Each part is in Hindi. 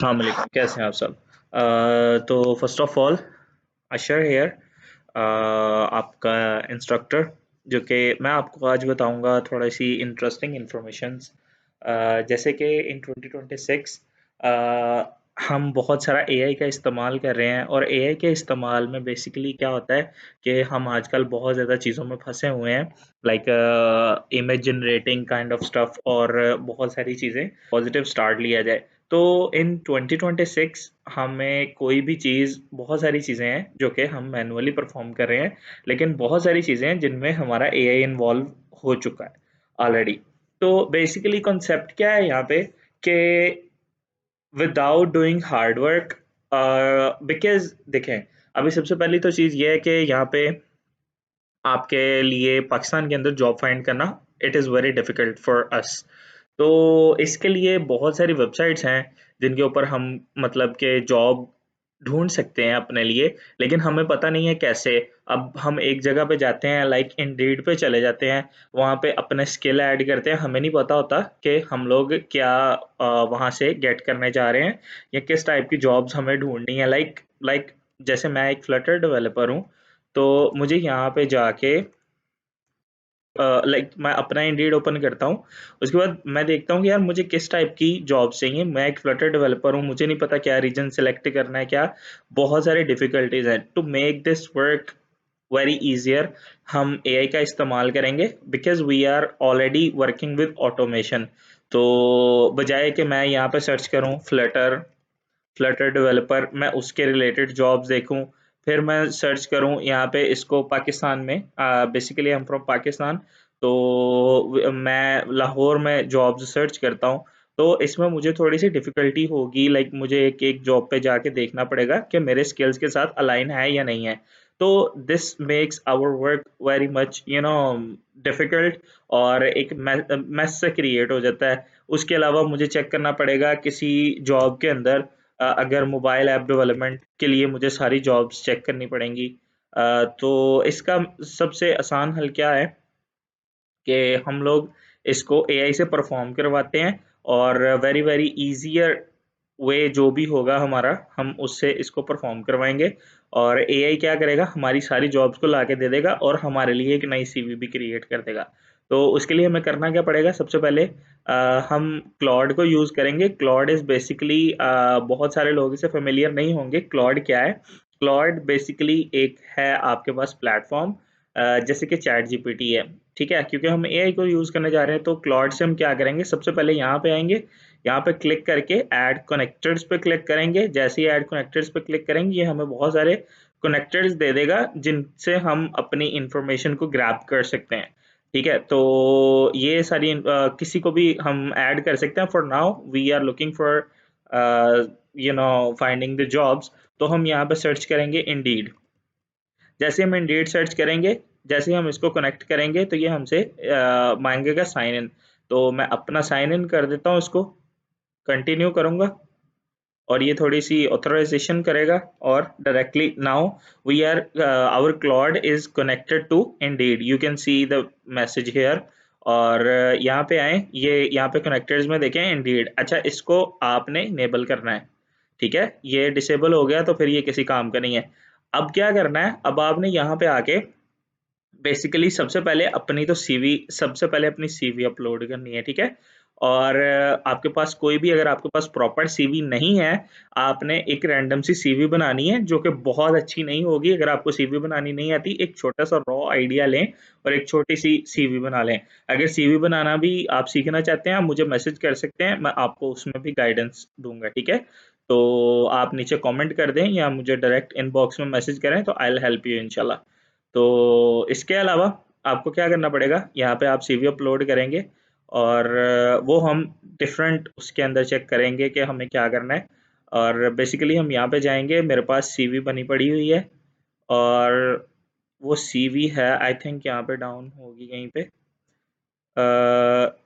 अस्सलामुअलैकुम, कैसे हैं आप सब। तो first of all Ashar here, आपका इंस्ट्रक्टर, जो कि मैं आपको आज बताऊंगा थोड़ी सी इंटरेस्टिंग इंफॉर्मेशंस। जैसे कि इन 2026 हम बहुत सारा एआई का इस्तेमाल कर रहे हैं, और एआई के इस्तेमाल में बेसिकली क्या होता है कि हम आजकल बहुत ज़्यादा चीज़ों में फंसे हुए हैं, like image generating kind of stuff, और बहुत सारी चीज़ें पॉजिटिव स्टार्ट लिया जाए। तो इन 2026 हमें कोई भी चीज़, बहुत सारी चीज़ें हैं जो कि हम मैनुअली परफॉर्म कर रहे हैं, लेकिन बहुत सारी चीज़ें हैं जिनमें हमारा एआई इन्वॉल्व हो चुका है ऑलरेडी। तो बेसिकली कॉन्सेप्ट क्या है यहाँ पे कि without doing hard work, because देखें, अभी सबसे पहली तो चीज़ ये है कि यहाँ पे आपके लिए पाकिस्तान के अंदर जॉब फाइंड करना, it is very difficult for us. तो इसके लिए बहुत सारी वेबसाइट्स हैं जिनके ऊपर हम मतलब के जॉब ढूंढ सकते हैं अपने लिए, लेकिन हमें पता नहीं है कैसे। अब हम एक जगह पे जाते हैं, लाइक इंडीड पे चले जाते हैं, वहाँ पे अपने स्किल ऐड करते हैं, हमें नहीं पता होता कि हम लोग क्या वहाँ से गेट करने जा रहे हैं, या किस टाइप की जॉब्स हमें ढूंढनी है। लाइक जैसे मैं एक फ्लटर डेवलपर हूँ, तो मुझे यहाँ पे जाके लाइक मैं अपना इंडीड ओपन करता हूँ, उसके बाद मैं देखता हूँ कि यार मुझे किस टाइप की जॉब्स चाहिए। मैं एक फ्लटर डेवलपर हूँ, मुझे नहीं पता क्या रीजन सेलेक्ट करना है, क्या बहुत सारी डिफिकल्टीज हैं। To make this work very easier, हम एआई का इस्तेमाल करेंगे, because we are already working with automation. तो बजाय कि मैं यहाँ पे सर्च करूँ फ्लटर फ्लटर डेवलपर, मैं उसके रिलेटेड जॉब्स देखूं, फिर मैं सर्च करूं यहाँ पे इसको पाकिस्तान में, basically I am from Pakistan, तो मैं लाहौर में जॉब्स सर्च करता हूँ। तो इसमें मुझे थोड़ी सी डिफिकल्टी होगी, लाइक मुझे एक एक जॉब पे जाके देखना पड़ेगा कि मेरे स्किल्स के साथ अलाइन है या नहीं है। तो this makes our work very much difficult, और एक मैस से क्रिएट हो जाता है। उसके अलावा मुझे चेक करना पड़ेगा किसी जॉब के अंदर, अगर मोबाइल ऐप डेवलपमेंट के लिए मुझे सारी जॉब्स चेक करनी पड़ेंगी। तो इसका सबसे आसान हल क्या है कि हम लोग इसको एआई से परफॉर्म करवाते हैं, और वेरी वेरी इजियर वे जो भी होगा हमारा, हम उससे इसको परफॉर्म करवाएंगे, और एआई क्या करेगा, हमारी सारी जॉब्स को लाके दे देगा, और हमारे लिए एक नई सीवी भी क्रिएट कर देगा। तो उसके लिए हमें करना क्या पड़ेगा, सबसे पहले हम क्लॉड को यूज़ करेंगे। क्लॉड इज़ बेसिकली, बहुत सारे लोग इसे फेमिलियर नहीं होंगे। क्लॉड क्या है? क्लॉड बेसिकली एक है आपके पास प्लेटफॉर्म, जैसे कि चैट जीपीटी है, ठीक है। क्योंकि हम एआई को यूज़ करने जा रहे हैं, तो क्लॉड से हम क्या करेंगे, सबसे पहले यहाँ पे आएंगे, यहाँ पे क्लिक करके ऐड कनेक्टर्स पे क्लिक करेंगे। जैसे ही ऐड कनेक्टर्स पे क्लिक करेंगे, ये हमें बहुत सारे कनेक्टर्स दे देगा जिनसे हम अपनी इंफॉर्मेशन को ग्रैब कर सकते हैं, ठीक है। तो ये सारी किसी को भी हम ऐड कर सकते हैं। For now we are looking for finding the jobs. तो हम यहाँ पे सर्च करेंगे इंडीड। जैसे हम इंडीड सर्च करेंगे, जैसे ही हम इसको कनेक्ट करेंगे, तो ये हमसे मांगेगा साइन इन। तो मैं अपना साइन इन कर देता हूँ, इसको कंटिन्यू करूँगा, और ये थोड़ी सी ऑथराइजेशन करेगा, और directly now we are our Claude is connected to Indeed, you can see the message here. और यहाँ पे आए, ये यहाँ पे कनेक्टर्स में देखें इंडीड। अच्छा, इसको आपने इनेबल करना है, ठीक है। ये डिसेबल हो गया तो फिर ये किसी काम का नहीं है। अब क्या करना है, अब आपने यहाँ पे आके बेसिकली सबसे पहले अपनी सीवी अपलोड करनी है, ठीक है। और आपके पास कोई भी, अगर आपके पास प्रॉपर सीवी नहीं है, आपने एक रैंडम सी सीवी बनानी है, जो कि बहुत अच्छी नहीं होगी। अगर आपको सीवी बनानी नहीं आती, एक छोटा सा रॉ आइडिया लें और एक छोटी सी सीवी बना लें। अगर सीवी बनाना भी आप सीखना चाहते हैं, आप मुझे मैसेज कर सकते हैं, मैं आपको उसमें भी गाइडेंस दूंगा, ठीक है। तो आप नीचे कमेंट कर दें, या मुझे डायरेक्ट इनबॉक्स में मैसेज करें, तो आई विल हेल्प यू इंशाल्लाह। तो इसके अलावा आपको क्या करना पड़ेगा, यहाँ पे आप सीवी अपलोड करेंगे, और वो हम डिफरेंट उसके अंदर चेक करेंगे कि हमें क्या करना है। और बेसिकली हम यहाँ पे जाएंगे, मेरे पास सीवी बनी पड़ी हुई है, और वो सीवी है, आई थिंक यहाँ पे डाउन होगी कहीं पे।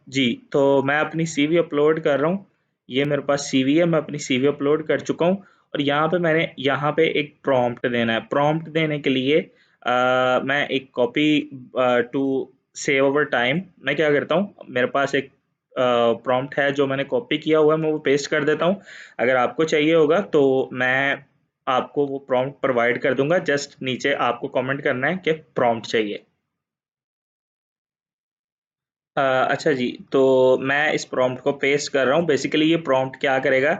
जी, तो मैं अपनी सीवी अपलोड कर रहा हूँ। ये मेरे पास सीवी है, मैं अपनी सीवी अपलोड कर चुका हूँ। और यहाँ पे मैंने यहाँ पे एक प्रॉम्प्ट देना है। प्रॉम्प्ट देने के लिए मैं एक copy to save over time, मैं क्या करता हूँ, मेरे पास एक प्रॉम्प्ट है जो मैंने कॉपी किया हुआ है मैं वो पेस्ट कर देता हूँ। अगर आपको चाहिए होगा तो मैं आपको वो प्रॉम्प्ट प्रोवाइड कर दूंगा, जस्ट नीचे आपको कमेंट करना है कि प्रॉम्प्ट चाहिए। अच्छा जी, तो मैं इस प्रॉम्प्ट को पेस्ट कर रहा हूँ। बेसिकली ये प्रॉम्प्ट क्या करेगा,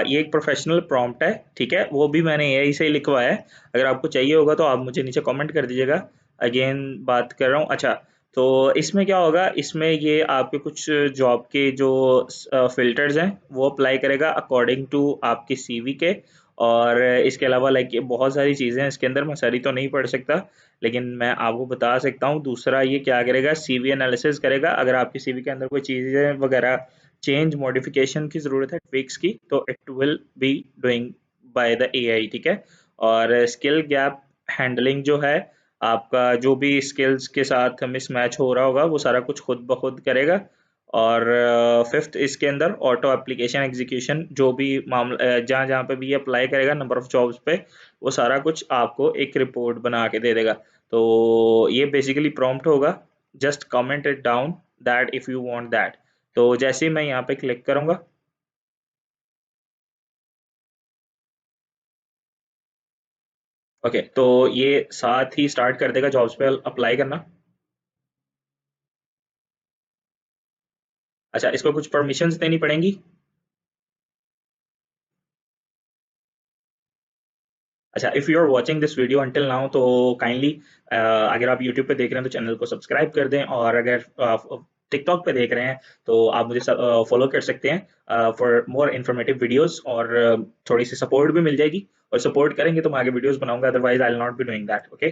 ये एक प्रोफेशनल प्रॉम्प्ट है, ठीक है, वो भी मैंने यही से ही लिखवाया है। अगर आपको चाहिए होगा तो आप मुझे नीचे कमेंट कर दीजिएगा। अगेन बात कर रहा हूँ। अच्छा, तो इसमें क्या होगा, इसमें ये आपके कुछ जॉब के जो फिल्टर्स हैं वो अप्लाई करेगा अकॉर्डिंग टू आपके सीवी के। और इसके अलावा लाइक बहुत सारी चीज़ें हैं इसके अंदर, मैं सारी तो नहीं पढ़ सकता, लेकिन मैं आपको बता सकता हूँ। दूसरा ये क्या करेगा, सीवी एनालिसिस करेगा। अगर आपकी सीवी के अंदर कोई चीज़ें वगैरह चेंज मॉडिफिकेशन की ज़रूरत है, ट्विक्स की, तो it will be doing by the AI, ठीक है। और स्किल गैप हैंडलिंग जो है, आपका जो भी स्किल्स के साथ मिसमैच हो रहा होगा वो सारा कुछ खुद ब खुद करेगा। और फिफ्थ इसके अंदर ऑटो एप्लीकेशन एग्जीक्यूशन, जो भी मामला जहाँ जहाँ पे भी ये अप्लाई करेगा नंबर ऑफ जॉब्स पे, वो सारा कुछ आपको एक रिपोर्ट बना के दे देगा। तो ये बेसिकली प्रॉम्प्ट होगा। Just comment it down that if you want that. तो जैसे ही मैं यहाँ पे क्लिक करूंगा, ओके, तो ये साथ ही स्टार्ट कर देगा जॉब्स पे अप्लाई करना। अच्छा, इसको कुछ परमिशंस देनी पड़ेंगी। अच्छा, if you are watching this video until now तो काइंडली, अगर आप यूट्यूब पे देख रहे हैं तो चैनल को सब्सक्राइब कर दें, और अगर टिकटॉक पे देख रहे हैं तो आप मुझे फॉलो कर सकते हैं फॉर मोर इन्फॉर्मेटिव वीडियोस। और थोड़ी सी सपोर्ट भी मिल जाएगी, और सपोर्ट करेंगे तो मैं आगे वीडियोस बनाऊंगा, otherwise I will not be doing that, okay.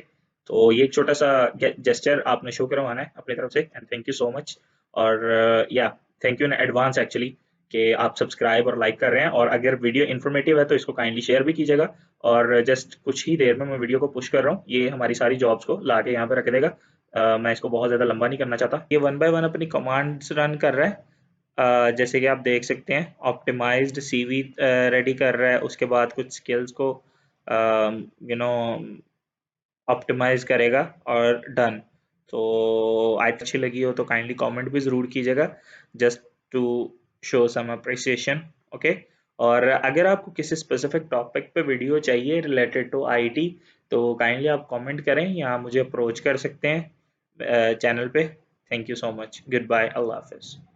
तो ये एक छोटा सा जेस्चर आपने शो करवाना है अपनी तरफ से, and thank you so much. और या thank you in advance actually कि आप सब्सक्राइब और लाइक कर रहे हैं, और अगर वीडियो इन्फॉर्मेटिव है तो इसको काइंडली शेयर भी कीजिएगा। और जस्ट कुछ ही देर में मैं वीडियो को पुश कर रहा हूँ, ये हमारी सारी जॉब्स को ला के यहाँ पे रख देगा। मैं इसको बहुत ज़्यादा लंबा नहीं करना चाहता। ये वन बाय वन अपनी कमांड्स रन कर रहा है। जैसे कि आप देख सकते हैं, ऑप्टिमाइज्ड सीवी रेडी कर रहा है, उसके बाद कुछ स्किल्स को यू नो ऑप्टिमाइज करेगा, और डन। तो आई अच्छी लगी हो तो काइंडली कमेंट भी ज़रूर कीजिएगा, just to show some appreciation, okay. और अगर आपको किसी स्पेसिफिक टॉपिक पे वीडियो चाहिए रिलेटेड टू आईटी, तो काइंडली आप कमेंट करें या मुझे अप्रोच कर सकते हैं चैनल पे। Thank you so much, goodbye, अल्लाह हाफिज़।